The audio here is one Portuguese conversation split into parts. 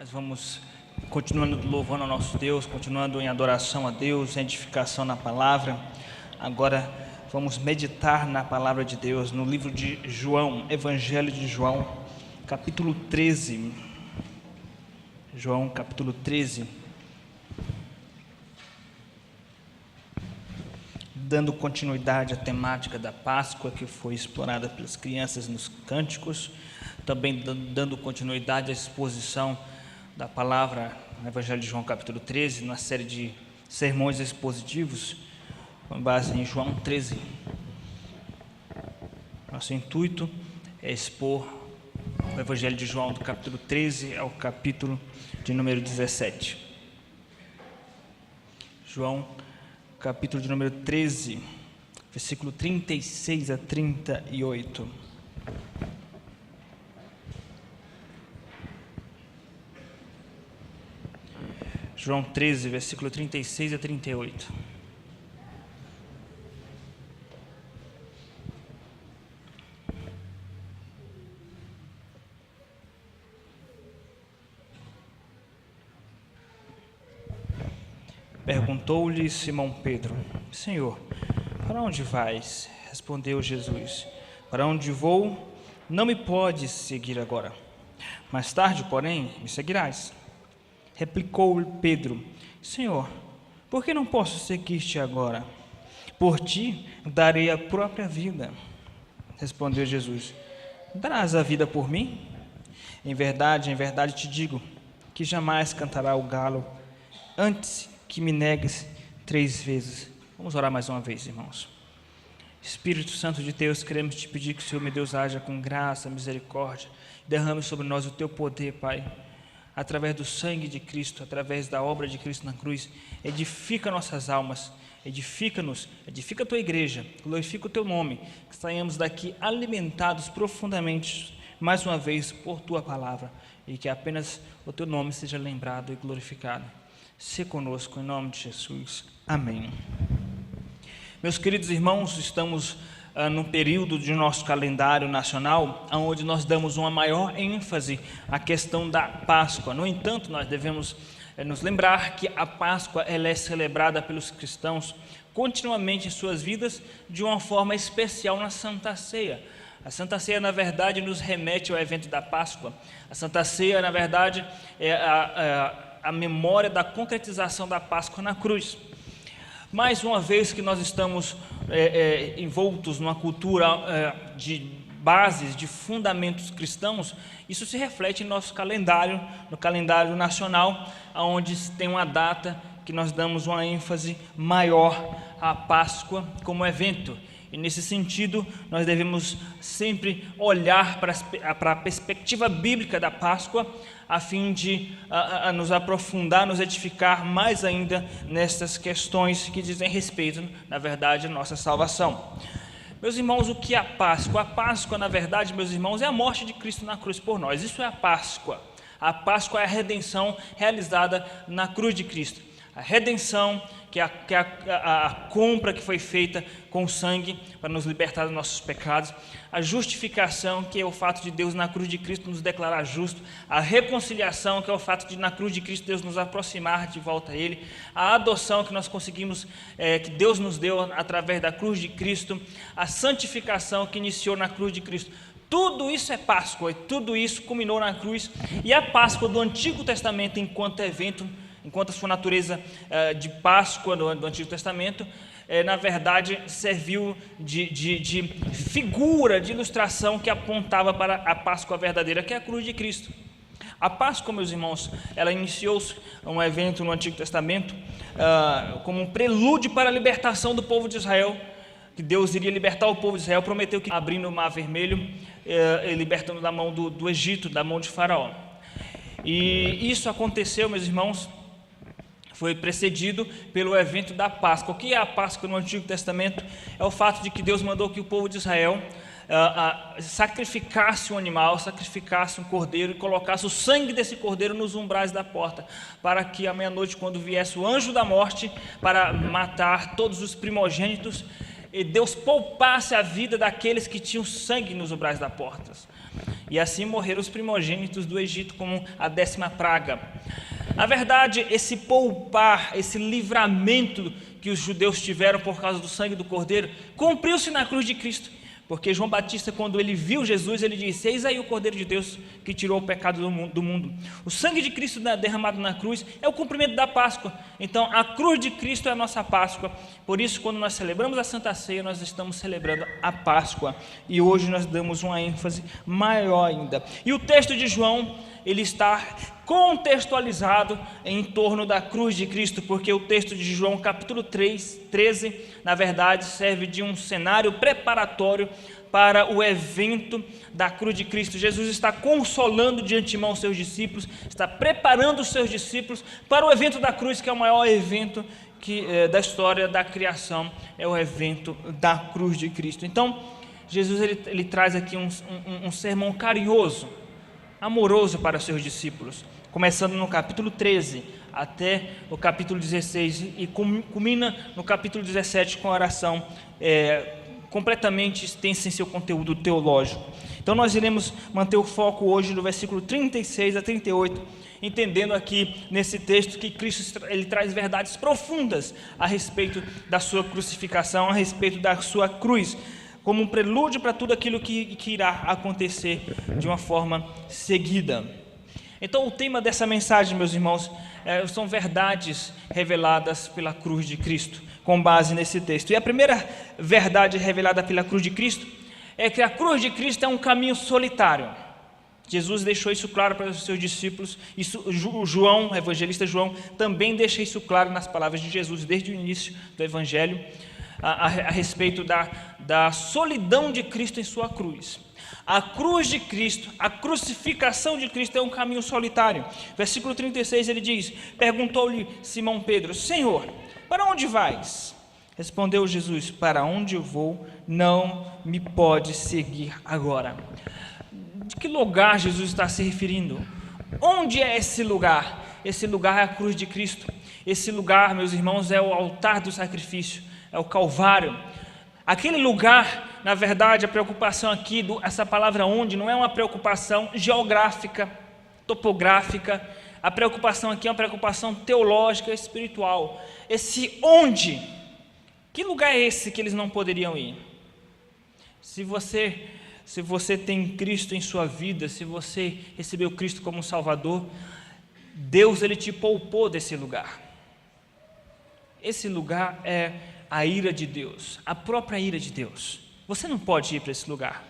Nós vamos continuando louvando ao nosso Deus, continuando em adoração a Deus, em edificação na palavra. Agora vamos meditar na palavra de Deus, no livro de João, Evangelho de João, capítulo 13. João, capítulo 13. Dando continuidade à temática da Páscoa, que foi explorada pelas crianças nos cânticos, também dando continuidade à exposição da palavra no Evangelho de João, capítulo 13, na série de sermões expositivos, com base em João 13. Nosso intuito é expor o Evangelho de João, do capítulo 13 ao capítulo de número 17. João, capítulo de número 13, versículo 36 a 38. João 13, versículo 36 a 38. Perguntou-lhe Simão Pedro: Senhor, para onde vais? Respondeu Jesus: para onde vou, não me podes seguir agora. Mais tarde, porém, me seguirás. Replicou-lhe Pedro: Senhor, por que não posso seguir-te agora? Por ti darei a própria vida. Respondeu Jesus: darás a vida por mim? Em verdade te digo, que jamais cantará o galo antes que me negues 3 vezes. Vamos orar mais uma vez, irmãos. Espírito Santo de Deus, queremos te pedir que o Senhor, meu Deus, haja com graça, misericórdia, derrame sobre nós o teu poder, Pai, através do sangue de Cristo, através da obra de Cristo na cruz. Edifica nossas almas, edifica-nos, edifica a tua igreja, glorifica o teu nome, que saímos daqui alimentados profundamente, mais uma vez, por tua palavra, e que apenas o teu nome seja lembrado e glorificado. Se conosco, em nome de Jesus. Amém. Meus queridos irmãos, estamos no período de nosso calendário nacional, onde nós damos uma maior ênfase à questão da Páscoa. No entanto, nós devemos nos lembrar que a Páscoa ela é celebrada pelos cristãos continuamente em suas vidas, de uma forma especial na Santa Ceia. A Santa Ceia, na verdade, nos remete ao evento da Páscoa. A Santa Ceia, na verdade, é a memória da concretização da Páscoa na cruz. Mais uma vez que nós estamos envoltos numa cultura de bases, de fundamentos cristãos, isso se reflete em nosso calendário, no calendário nacional, onde tem uma data que nós damos uma ênfase maior à Páscoa como evento. E nesse sentido, nós devemos sempre olhar para a perspectiva bíblica da Páscoa, a fim de nos aprofundar, nos edificar mais ainda nessas questões que dizem respeito, na verdade, à nossa salvação. Meus irmãos, o que é a Páscoa? A Páscoa, na verdade, meus irmãos, é a morte de Cristo na cruz por nós. Isso é a Páscoa. A Páscoa é a redenção realizada na cruz de Cristo. A redenção, que é a compra que foi feita com o sangue para nos libertar dos nossos pecados. A justificação, que é o fato de Deus na cruz de Cristo nos declarar justo. A reconciliação, que é o fato de na cruz de Cristo Deus nos aproximar de volta a Ele. A adoção que nós conseguimos, que Deus nos deu através da cruz de Cristo. A santificação que iniciou na cruz de Cristo. Tudo isso é Páscoa e tudo isso culminou na cruz. E a Páscoa do Antigo Testamento, enquanto evento, enquanto a sua natureza de Páscoa do Antigo Testamento, na verdade, serviu de figura, de ilustração que apontava para a Páscoa verdadeira, que é a cruz de Cristo. A Páscoa, meus irmãos, ela iniciou-se um evento no Antigo Testamento como um prelúdio para a libertação do povo de Israel, que Deus iria libertar o povo de Israel, prometeu que abrindo o Mar Vermelho, libertando da mão do Egito, da mão de Faraó. E isso aconteceu, meus irmãos, foi precedido pelo evento da Páscoa. O que é a Páscoa no Antigo Testamento? É o fato de que Deus mandou que o povo de Israel sacrificasse um animal, sacrificasse um cordeiro e colocasse o sangue desse cordeiro nos umbrais da porta, para que à meia-noite, quando viesse o anjo da morte para matar todos os primogênitos, e Deus poupasse a vida daqueles que tinham sangue nos umbrais da porta. e assim morreram os primogênitos do Egito como a 10ª praga. Na verdade, esse poupar, esse livramento que os judeus tiveram por causa do sangue do Cordeiro, cumpriu-se na cruz de Cristo. Porque João Batista, quando ele viu Jesus, ele disse: eis aí o Cordeiro de Deus que tirou o pecado do mundo. O sangue de Cristo derramado na cruz é o cumprimento da Páscoa. Então a cruz de Cristo é a nossa Páscoa. Por isso, quando nós celebramos a Santa Ceia, nós estamos celebrando a Páscoa. E hoje nós damos uma ênfase maior ainda. E o texto de João, ele está contextualizado em torno da cruz de Cristo, porque o texto de João capítulo 13, na verdade, serve de um cenário preparatório para o evento da cruz de Cristo. Jesus está consolando de antemão os seus discípulos, está preparando os seus discípulos para o evento da cruz, que é o maior evento da história da criação, é o evento da cruz de Cristo. Então, Jesus ele traz aqui um sermão carinhoso, amoroso para os seus discípulos, começando no capítulo 13 até o capítulo 16 e culmina no capítulo 17 com a oração completamente extensa em seu conteúdo teológico. Então nós iremos manter o foco hoje no versículo 36 a 38, entendendo aqui nesse texto que Cristo ele traz verdades profundas a respeito da sua crucificação, a respeito da sua cruz, como um prelúdio para tudo aquilo que irá acontecer de uma forma seguida. Então o tema dessa mensagem, meus irmãos, são verdades reveladas pela cruz de Cristo, com base nesse texto. E a primeira verdade revelada pela cruz de Cristo é que a cruz de Cristo é um caminho solitário. Jesus deixou isso claro para os seus discípulos, João, o evangelista João, também deixa isso claro nas palavras de Jesus, desde o início do evangelho, a respeito da solidão de Cristo em sua cruz. A cruz de Cristo, a crucificação de Cristo é um caminho solitário. Versículo 36 ele diz: perguntou-lhe Simão Pedro: Senhor, para onde vais? Respondeu Jesus: para onde eu vou, não me pode seguir agora. De que lugar Jesus está se referindo? Onde é esse lugar? Esse lugar é a cruz de Cristo. Esse lugar, meus irmãos, é o altar do sacrifício, é o Calvário. Aquele lugar, na verdade, a preocupação aqui, essa palavra onde, não é uma preocupação geográfica, topográfica. A preocupação aqui é uma preocupação teológica, espiritual. Esse onde, que lugar é esse que eles não poderiam ir? Se você tem Cristo em sua vida, se você recebeu Cristo como Salvador, Deus ele te poupou desse lugar. Esse lugar é a ira de Deus, a própria ira de Deus. Você não pode ir para esse lugar.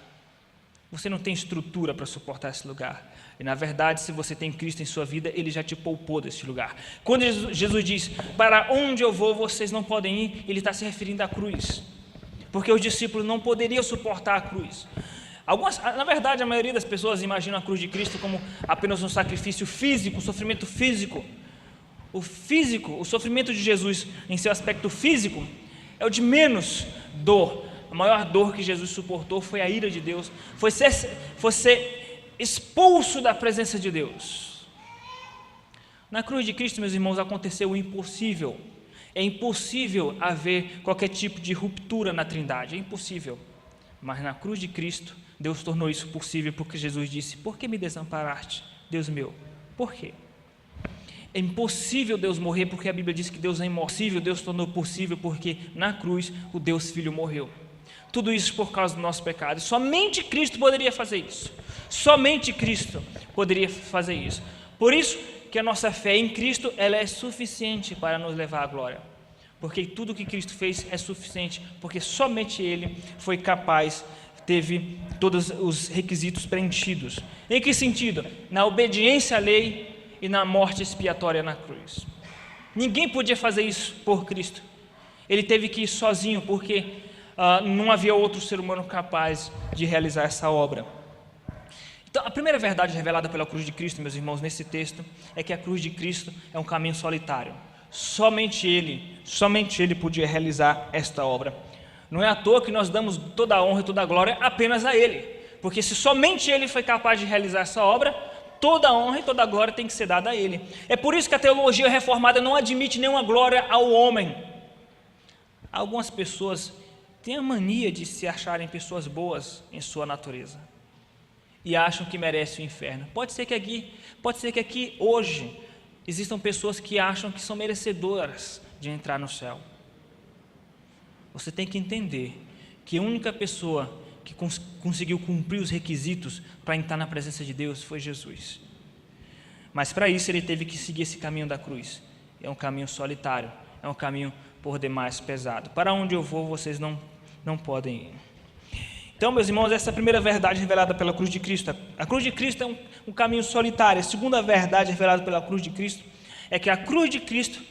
Você não tem estrutura para suportar esse lugar. E na verdade, se você tem Cristo em sua vida, Ele já te poupou desse lugar. Quando Jesus diz: para onde eu vou, vocês não podem ir, Ele está se referindo à cruz. Porque os discípulos não poderiam suportar a cruz. Na verdade, a maioria das pessoas imagina a cruz de Cristo como apenas um sacrifício físico, um sofrimento físico. O sofrimento de Jesus em seu aspecto físico é o de menos dor. A maior dor que Jesus suportou foi a ira de Deus, foi ser expulso da presença de Deus. Na cruz de Cristo, meus irmãos, aconteceu o impossível. É impossível haver qualquer tipo de ruptura na Trindade, é impossível. Mas na cruz de Cristo, Deus tornou isso possível, porque Jesus disse: por que me desamparaste, Deus meu? Por quê? É impossível Deus morrer, porque a Bíblia diz que Deus é impossível. Deus tornou possível, porque na cruz o Deus Filho morreu. Tudo isso por causa do nosso pecado. Somente Cristo poderia fazer isso. Somente Cristo poderia fazer isso. Por isso que a nossa fé em Cristo, ela é suficiente para nos levar à glória. Porque tudo que Cristo fez é suficiente, porque somente Ele foi capaz, teve todos os requisitos preenchidos. Em que sentido? Na obediência à lei e na morte expiatória na cruz. Ninguém podia fazer isso por Cristo. Ele teve que ir sozinho, porque não havia outro ser humano capaz de realizar essa obra. Então, a primeira verdade revelada pela cruz de Cristo, meus irmãos, nesse texto, é que a cruz de Cristo é um caminho solitário. Somente Ele podia realizar esta obra. Não é à toa que nós damos toda a honra e toda a glória apenas a Ele, porque se somente Ele foi capaz de realizar essa obra, toda a honra e toda a glória tem que ser dada a Ele. É por isso que a teologia reformada não admite nenhuma glória ao homem. Algumas pessoas têm a mania de se acharem pessoas boas em sua natureza. e acham que merecem o inferno. Pode ser que aqui hoje existam pessoas que acham que são merecedoras de entrar no céu. Você tem que entender que a única pessoa que conseguiu cumprir os requisitos para entrar na presença de Deus foi Jesus. Mas para isso ele teve que seguir esse caminho da cruz. É um caminho solitário, é um caminho por demais pesado. Para onde eu vou, vocês não podem ir. Então, meus irmãos, essa é a primeira verdade revelada pela cruz de Cristo. A cruz de Cristo é um caminho solitário. A segunda verdade revelada pela cruz de Cristo é que a cruz de Cristo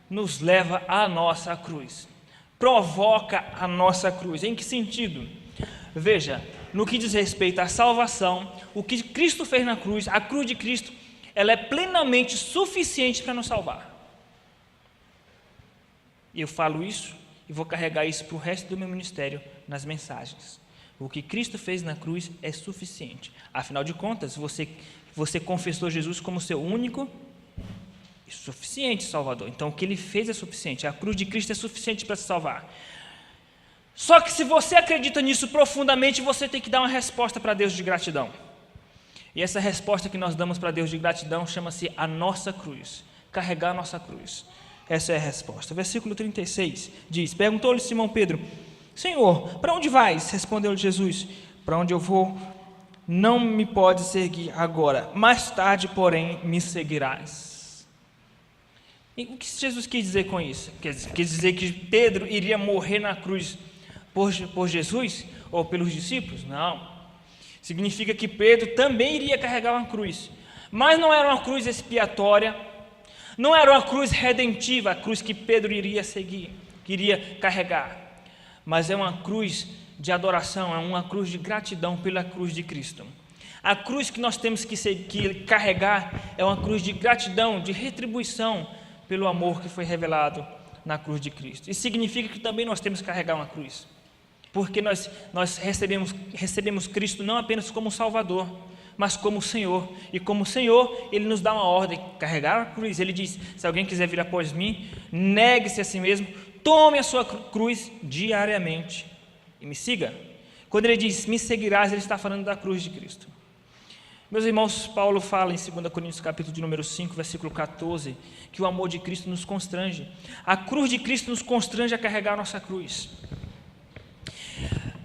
nos leva à nossa cruz, provoca a nossa cruz. Em que sentido? Veja, no que diz respeito à salvação, o que Cristo fez na cruz, a cruz de Cristo, ela é plenamente suficiente para nos salvar. E eu falo isso e vou carregar isso para o resto do meu ministério nas mensagens. O que Cristo fez na cruz é suficiente. Afinal de contas, você confessou Jesus como seu único e suficiente Salvador. Então, o que Ele fez é suficiente. A cruz de Cristo é suficiente para se salvar. Só que se você acredita nisso profundamente, você tem que dar uma resposta para Deus de gratidão. E essa resposta que nós damos para Deus de gratidão chama-se a nossa cruz. Carregar a nossa cruz. Essa é a resposta. Versículo 36 diz: perguntou-lhe Simão Pedro: Senhor, para onde vais? Respondeu-lhe Jesus: para onde eu vou, não me podes seguir agora. Mais tarde, porém, me seguirás. E o que Jesus quis dizer com isso? Quis dizer que Pedro iria morrer na cruz por Jesus ou pelos discípulos? Não. Significa que Pedro também iria carregar uma cruz. Mas não era uma cruz expiatória, não era uma cruz redentiva, a cruz que Pedro iria seguir, queria carregar. Mas é uma cruz de adoração, é uma cruz de gratidão pela cruz de Cristo. A cruz que nós temos que carregar é uma cruz de gratidão, de retribuição pelo amor que foi revelado na cruz de Cristo. Isso significa que também nós temos que carregar uma cruz, porque nós recebemos Cristo não apenas como Salvador, mas como Senhor. E como Senhor, Ele nos dá uma ordem: carregar a cruz. Ele diz: se alguém quiser vir após mim, negue-se a si mesmo, tome a sua cruz diariamente e me siga. Quando Ele diz me seguirás, Ele está falando da cruz de Cristo. Meus irmãos, Paulo fala em 2 Coríntios capítulo de número 5, versículo 14, que o amor de Cristo nos constrange. A cruz de Cristo nos constrange a carregar a nossa cruz.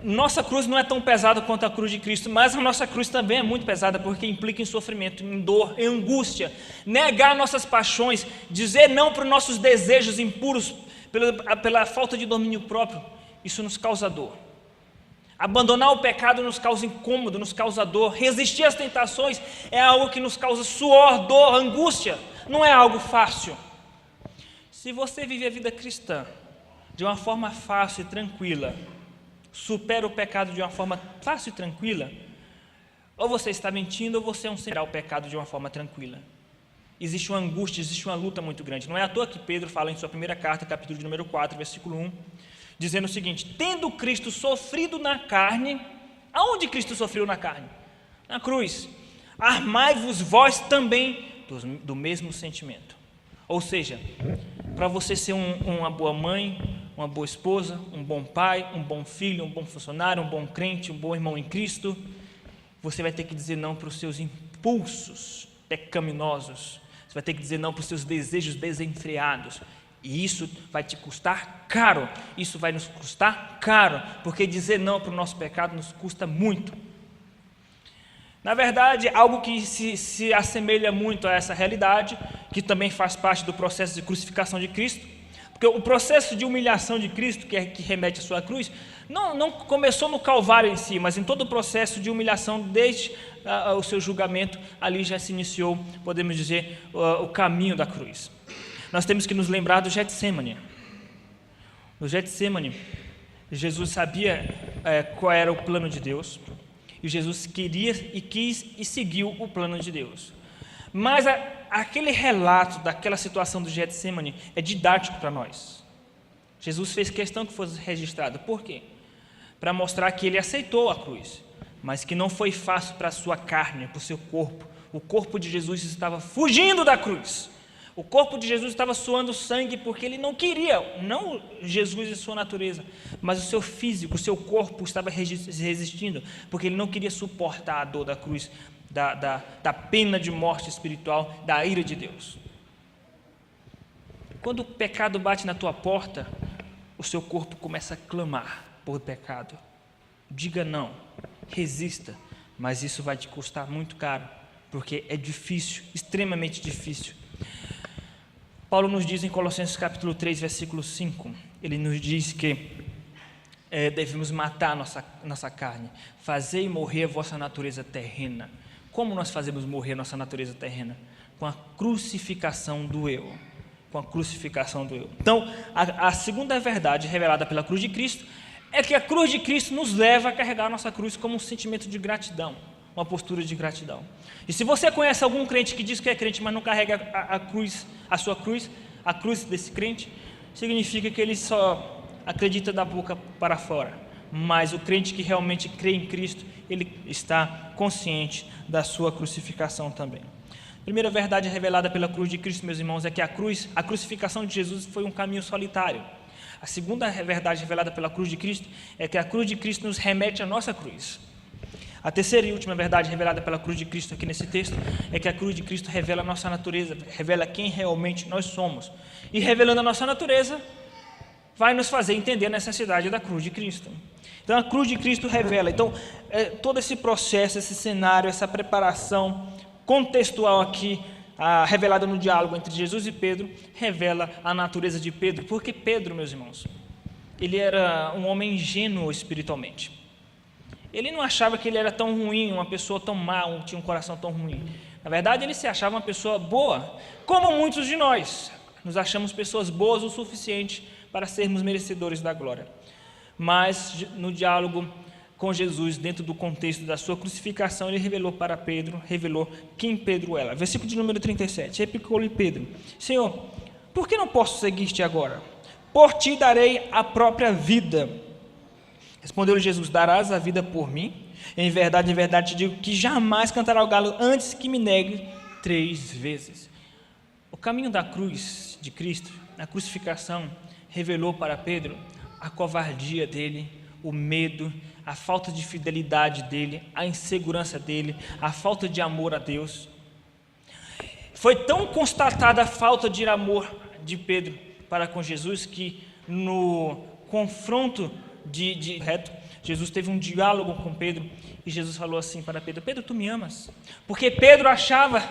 Nossa cruz não é tão pesada quanto a cruz de Cristo, mas a nossa cruz também é muito pesada, porque implica em sofrimento, em dor, em angústia, negar nossas paixões, dizer não para os nossos desejos impuros, pela falta de domínio próprio. Isso nos causa dor. Abandonar o pecado nos causa incômodo, nos causa dor. Resistir às tentações é algo que nos causa suor, dor, angústia. Não é algo fácil. Se você vive a vida cristã de uma forma fácil e tranquila, supera o pecado de uma forma fácil e tranquila, ou você está mentindo, ou você não será o pecado de uma forma tranquila. Existe uma angústia, existe uma luta muito grande. Não é à toa que Pedro fala em sua primeira carta, capítulo de número 4, versículo 1, dizendo o seguinte: tendo Cristo sofrido na carne. Aonde Cristo sofreu na carne? Na cruz. Armai-vos vós também do mesmo sentimento. Ou seja, para você ser uma boa mãe, uma boa esposa, um bom pai, um bom filho, um bom funcionário, um bom crente, um bom irmão em Cristo, você vai ter que dizer não para os seus impulsos pecaminosos. Você vai ter que dizer não para os seus desejos desenfreados. E isso vai te custar caro. Isso vai nos custar caro, porque dizer não para o nosso pecado nos custa muito. Na verdade, algo que se assemelha muito a essa realidade, que também faz parte do processo de crucificação de Cristo, porque o processo de humilhação de Cristo, que remete à sua cruz, não começou no Calvário em si, mas em todo o processo de humilhação, desde o seu julgamento, ali já se iniciou, podemos dizer, o caminho da cruz. Nós temos que nos lembrar do Getsêmani. No Getsêmani, Jesus sabia qual era o plano de Deus, e Jesus queria e quis e seguiu o plano de Deus. Mas aquele relato daquela situação do Getsêmani é didático para nós. Jesus fez questão que fosse registrado. Por quê? Para mostrar que ele aceitou a cruz, mas que não foi fácil para a sua carne, para o seu corpo. O corpo de Jesus estava fugindo da cruz. O corpo de Jesus estava suando sangue porque ele não queria, não Jesus e sua natureza, mas o seu físico, o seu corpo estava resistindo, porque ele não queria suportar a dor da cruz, da pena de morte espiritual, da ira de Deus. Quando o pecado bate na tua porta, o seu corpo começa a clamar por pecado. Diga não, resista, mas isso vai te custar muito caro, porque é difícil, extremamente difícil. Paulo nos diz em Colossenses capítulo 3, versículo 5, ele nos diz que devemos matar nossa carne, fazei morrer a vossa natureza terrena. Como nós fazemos morrer a nossa natureza terrena? Com a crucificação do eu. Com a crucificação do eu. Então, a segunda verdade revelada pela cruz de Cristo é que a cruz de Cristo nos leva a carregar a nossa cruz como um sentimento de gratidão, uma postura de gratidão. E se você conhece algum crente que diz que é crente, mas não carrega a sua cruz, a cruz desse crente, significa que ele só acredita da boca para fora. Mas o crente que realmente crê em Cristo, ele está consciente da sua crucificação também. A primeira verdade revelada pela cruz de Cristo, meus irmãos, é que a crucificação de Jesus foi um caminho solitário. A segunda verdade revelada pela cruz de Cristo é que a cruz de Cristo nos remete à nossa cruz. A terceira e última verdade revelada pela cruz de Cristo aqui nesse texto é que a cruz de Cristo revela a nossa natureza, revela quem realmente nós somos. E revelando a nossa natureza, vai nos fazer entender a necessidade da cruz de Cristo. Então a cruz de Cristo revela. Então todo esse processo, esse cenário, essa preparação contextual aqui, revelada no diálogo entre Jesus e Pedro, revela a natureza de Pedro. Porque Pedro, meus irmãos, ele era um homem ingênuo espiritualmente. Ele não achava que ele era tão ruim, uma pessoa tão má, tinha um coração tão ruim. Na verdade, ele se achava uma pessoa boa, como muitos de nós. Nos achamos pessoas boas o suficiente para sermos merecedores da glória. Mas, no diálogo com Jesus, dentro do contexto da sua crucificação, ele revelou para Pedro, revelou quem Pedro era. Versículo de número 37, replicou-lhe Pedro: Senhor, por que não posso seguir-te agora? Por ti darei a própria vida. Respondeu-lhe Jesus: darás a vida por mim? Em verdade te digo que jamais cantará o galo antes que me negue 3 vezes. O caminho da cruz de Cristo, a crucificação, revelou para Pedro a covardia dele, o medo, a falta de fidelidade dele, a insegurança dele, a falta de amor a Deus. Foi tão constatada a falta de amor de Pedro para com Jesus que no confronto de reto, Jesus teve um diálogo com Pedro e Jesus falou assim para Pedro: Pedro, tu me amas? Porque Pedro achava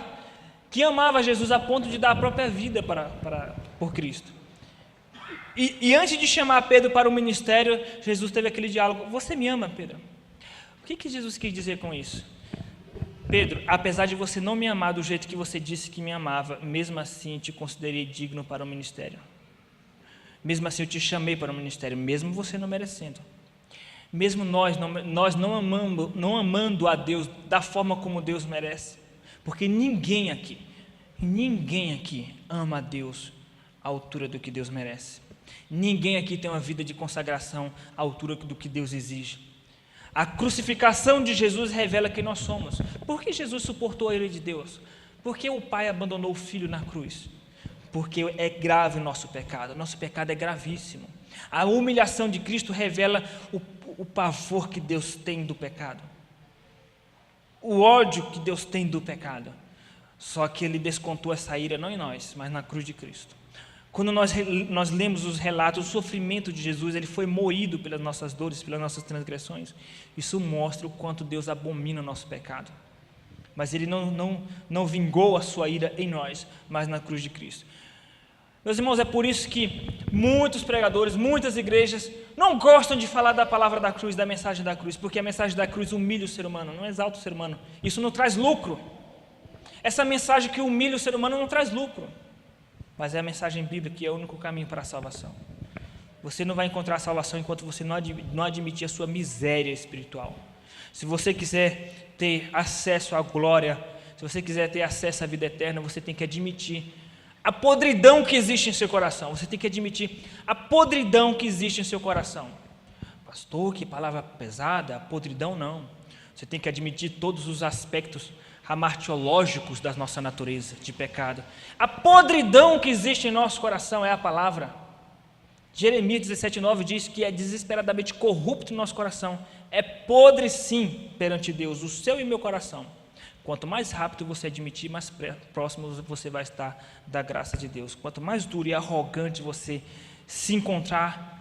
que amava Jesus a ponto de dar a própria vida por Cristo. E antes de chamar Pedro para o ministério, Jesus teve aquele diálogo: você me ama, Pedro? O que Jesus quis dizer com isso? Pedro, apesar de você não me amar do jeito que você disse que me amava, mesmo assim te considerei digno para o ministério. Mesmo assim eu te chamei para o ministério, mesmo você não merecendo. Mesmo nós não amando a Deus da forma como Deus merece. Porque ninguém aqui ama a Deus à altura do que Deus merece. Ninguém aqui tem uma vida de consagração à altura do que Deus exige. A crucificação de Jesus revela quem nós somos. Por que Jesus suportou a ira de Deus? Por que o Pai abandonou o Filho na cruz? Porque é grave o nosso pecado é gravíssimo. A humilhação de Cristo revela o pavor que Deus tem do pecado, o ódio que Deus tem do pecado. Só que Ele descontou essa ira não em nós, mas na cruz de Cristo. Quando nós lemos os relatos, o sofrimento de Jesus, Ele foi moído pelas nossas dores, pelas nossas transgressões. Isso mostra o quanto Deus abomina o nosso pecado. Mas Ele não vingou a sua ira em nós, mas na cruz de Cristo. Meus irmãos, é por isso que muitos pregadores, muitas igrejas não gostam de falar da palavra da cruz, da mensagem da cruz, porque a mensagem da cruz humilha o ser humano, não exalta o ser humano. Isso não traz lucro. Essa mensagem que humilha o ser humano não traz lucro, mas é a mensagem bíblica que é o único caminho para a salvação. Você não vai encontrar a salvação enquanto você não admitir a sua miséria espiritual. Se você quiser ter acesso à glória, se você quiser ter acesso à vida eterna, você tem que admitir a podridão que existe em seu coração. Você tem que admitir a podridão que existe em seu coração. Pastor, que palavra pesada. Podridão não. Você tem que admitir todos os aspectos amartiológicos da nossa natureza de pecado. A podridão que existe em nosso coração é a palavra. Jeremias 17:9 diz que é desesperadamente corrupto em nosso coração. É podre sim perante Deus, o seu e meu coração. Quanto mais rápido você admitir, mais próximo você vai estar da graça de Deus. Quanto mais duro e arrogante você se encontrar,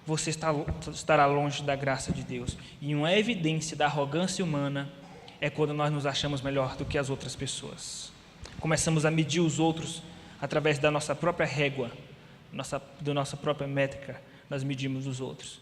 você estará longe da graça de Deus. E uma evidência da arrogância humana é quando nós nos achamos melhor do que as outras pessoas. Começamos a medir os outros através da nossa própria régua, da nossa própria métrica, nós medimos os outros.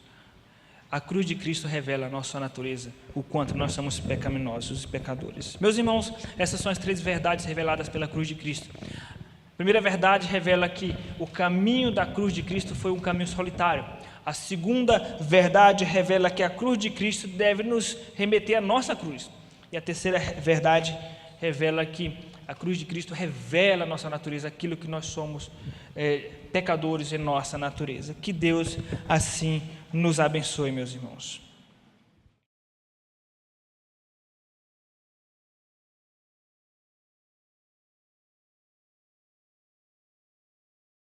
A cruz de Cristo revela a nossa natureza, o quanto nós somos pecaminosos e pecadores. Meus irmãos, essas são as 3 verdades reveladas pela cruz de Cristo. A primeira verdade revela que o caminho da cruz de Cristo foi um caminho solitário. A segunda verdade revela que a cruz de Cristo deve nos remeter à nossa cruz. E a terceira verdade revela que a cruz de Cristo revela a nossa natureza, aquilo que nós somos, pecadores em nossa natureza. Que Deus assim nos abençoe, meus irmãos.